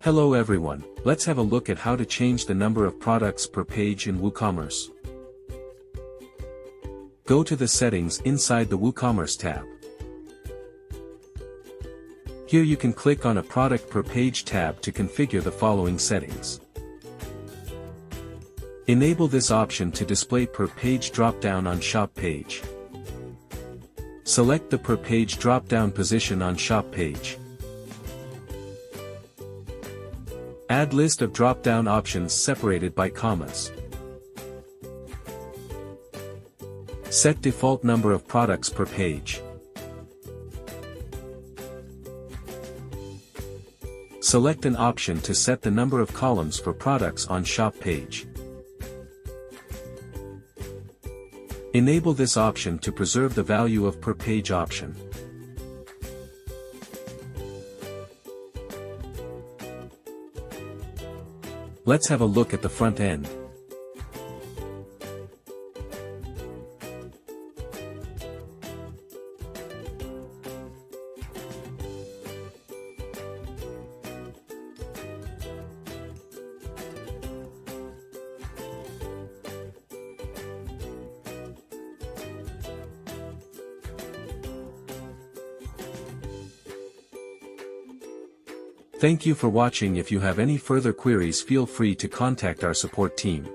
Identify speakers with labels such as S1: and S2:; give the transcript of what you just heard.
S1: Hello everyone, let's have a look at how to change the number of products per page in WooCommerce. Go to the settings inside the WooCommerce tab. Here you can click on a product per page tab to configure the following settings. Enable this option to display per page drop-down on shop page. Select the per page drop-down position on shop page. Add list of drop-down options separated by commas. Set default number of products per page. Select an option to set the number of columns for products on shop page. Enable this option to preserve the value of per page option. Let's have a look at the front end. Thank you for watching. If you have any further queries, feel free to contact our support team.